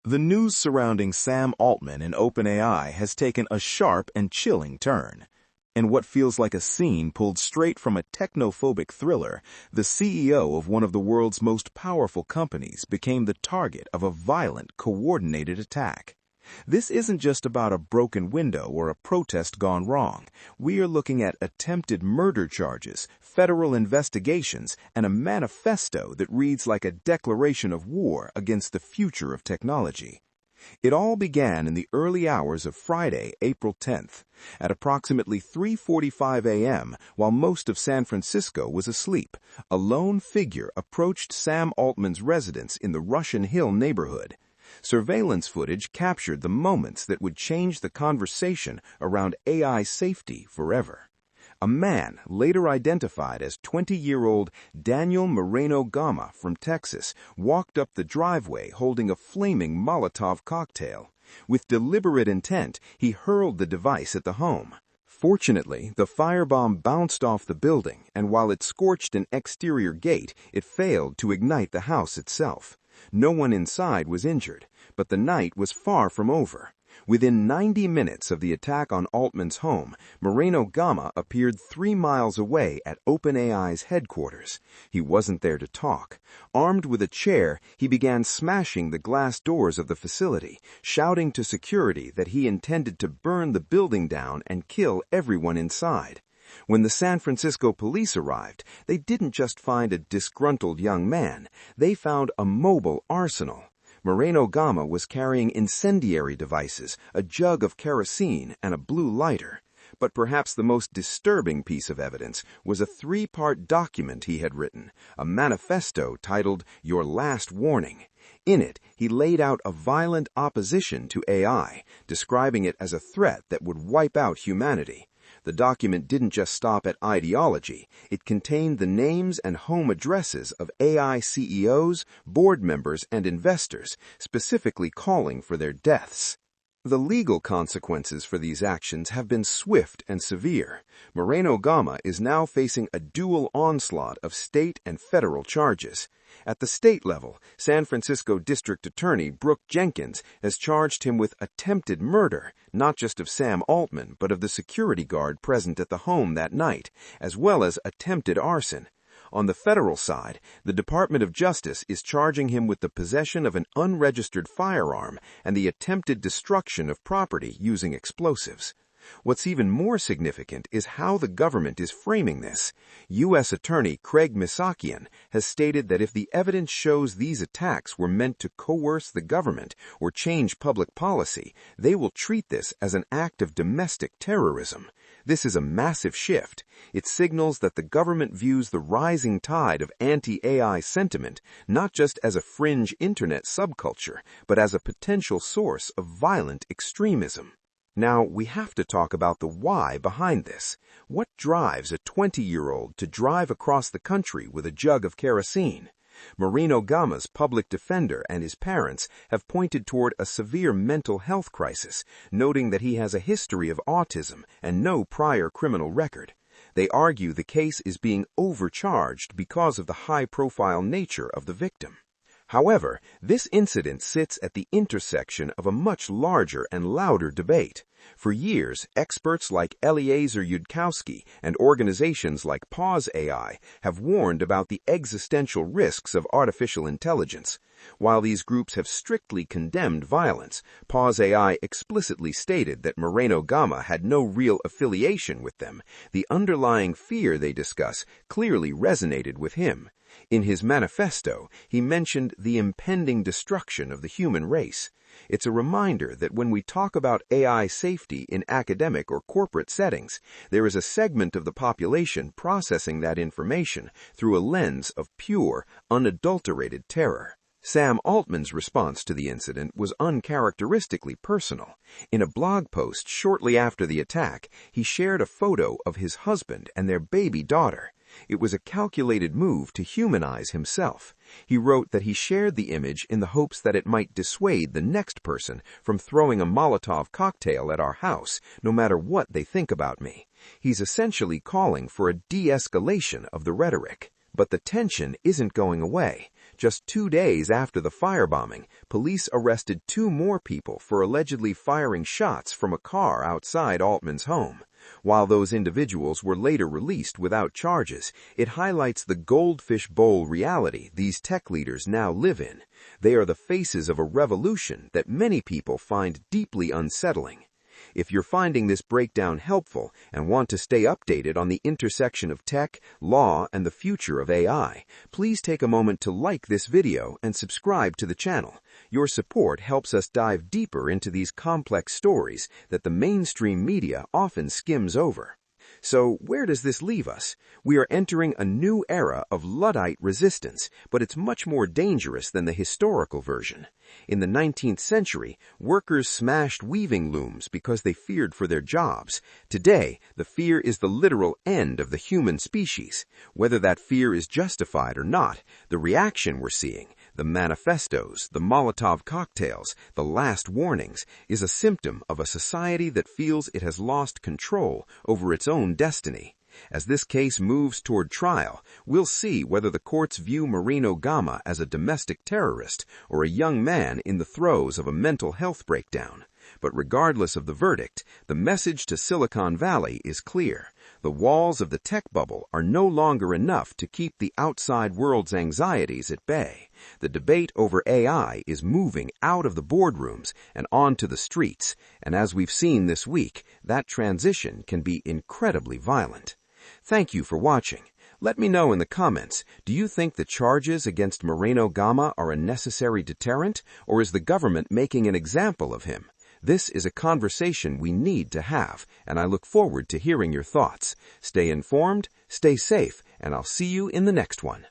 The news surrounding Sam Altman and OpenAI has taken a sharp and chilling turn. In what feels like a scene pulled straight from a technophobic thriller, the CEO of one of the world's most powerful companies became the target of a violent, coordinated attack. This isn't just about a broken window or a protest gone wrong. We are looking at attempted murder charges, federal investigations, and a manifesto that reads like a declaration of war against the future of technology. It all began in the early hours of Friday, April 10th. At approximately 3:45 a.m., while most of San Francisco was asleep, a lone figure approached Sam Altman's residence in the Russian Hill neighborhood. Surveillance footage captured the moments that would change the conversation around AI safety forever. A man, later identified as 20-year-old Daniel Moreno-Gama from Texas, walked up the driveway holding a flaming Molotov cocktail. With deliberate intent, he hurled the device at the home. Fortunately, the firebomb bounced off the building, and while it scorched an exterior gate, it failed to ignite the house itself. No one inside was injured, but the night was far from over. Within 90 minutes of the attack on Altman's home, Moreno-Gama appeared 3 miles away at OpenAI's headquarters. He wasn't there to talk. Armed with a chair, he began smashing the glass doors of the facility, shouting to security that he intended to burn the building down and kill everyone inside. When the San Francisco police arrived, they didn't just find a disgruntled young man. They found a mobile arsenal. Moreno-Gama was carrying incendiary devices, a jug of kerosene, and a blue lighter. But perhaps the most disturbing piece of evidence was a 3-part document he had written, a manifesto titled "Your Last Warning." In it, he laid out a violent opposition to AI, describing it as a threat that would wipe out humanity. The document didn't just stop at ideology. It contained the names and home addresses of AI CEOs, board members, and investors, specifically calling for their deaths. The legal consequences for these actions have been swift and severe. Moreno-Gama is now facing a dual onslaught of state and federal charges. At the state level, San Francisco District Attorney Brooke Jenkins has charged him with attempted murder, not just of Sam Altman, but of the security guard present at the home that night, as well as attempted arson. On the federal side, the Department of Justice is charging him with the possession of an unregistered firearm and the attempted destruction of property using explosives. What's even more significant is how the government is framing this. U.S. Attorney Craig Misakian has stated that if the evidence shows these attacks were meant to coerce the government or change public policy, they will treat this as an act of domestic terrorism. This is a massive shift. It signals that the government views the rising tide of anti-AI sentiment not just as a fringe internet subculture, but as a potential source of violent extremism. Now, we have to talk about the why behind this. What drives a 20-year-old to drive across the country with a jug of kerosene? Moreno-Gama's public defender and his parents have pointed toward a severe mental health crisis, noting that he has a history of autism and no prior criminal record. They argue the case is being overcharged because of the high-profile nature of the victim. However, this incident sits at the intersection of a much larger and louder debate. For years, experts like Eliezer Yudkowsky and organizations like Pause AI have warned about the existential risks of artificial intelligence. While these groups have strictly condemned violence, Pause AI explicitly stated that Moreno-Gama had no real affiliation with them. The underlying fear they discuss clearly resonated with him. In his manifesto, he mentioned the impending destruction of the human race. It's a reminder that when we talk about AI safety in academic or corporate settings, there is a segment of the population processing that information through a lens of pure, unadulterated terror. Sam Altman's response to the incident was uncharacteristically personal. In a blog post shortly after the attack, he shared a photo of his husband and their baby daughter. It was a calculated move to humanize himself. He wrote that he shared the image in the hopes that it might dissuade the next person from throwing a Molotov cocktail at our house, no matter what they think about me. He's essentially calling for a de-escalation of the rhetoric. But the tension isn't going away. Just 2 days after the firebombing, police arrested 2 more people for allegedly firing shots from a car outside Altman's home. While those individuals were later released without charges, it highlights the goldfish bowl reality these tech leaders now live in. They are the faces of a revolution that many people find deeply unsettling. If you're finding this breakdown helpful and want to stay updated on the intersection of tech, law, and the future of AI, please take a moment to like this video and subscribe to the channel. Your support helps us dive deeper into these complex stories that the mainstream media often skims over. So, where does this leave us? We are entering a new era of Luddite resistance, but it's much more dangerous than the historical version. In the 19th century, workers smashed weaving looms because they feared for their jobs. Today, the fear is the literal end of the human species. Whether that fear is justified or not, the reaction we're seeing, the manifestos, the Molotov cocktails, the last warnings, is a symptom of a society that feels it has lost control over its own destiny. As this case moves toward trial, we'll see whether the courts view Moreno-Gama as a domestic terrorist or a young man in the throes of a mental health breakdown. But regardless of the verdict, the message to Silicon Valley is clear. The walls of the tech bubble are no longer enough to keep the outside world's anxieties at bay. The debate over AI is moving out of the boardrooms and onto the streets, and as we've seen this week, that transition can be incredibly violent. Thank you for watching. Let me know in the comments, do you think the charges against Moreno-Gama are a necessary deterrent, or is the government making an example of him? This is a conversation we need to have, and I look forward to hearing your thoughts. Stay informed, stay safe, and I'll see you in the next one.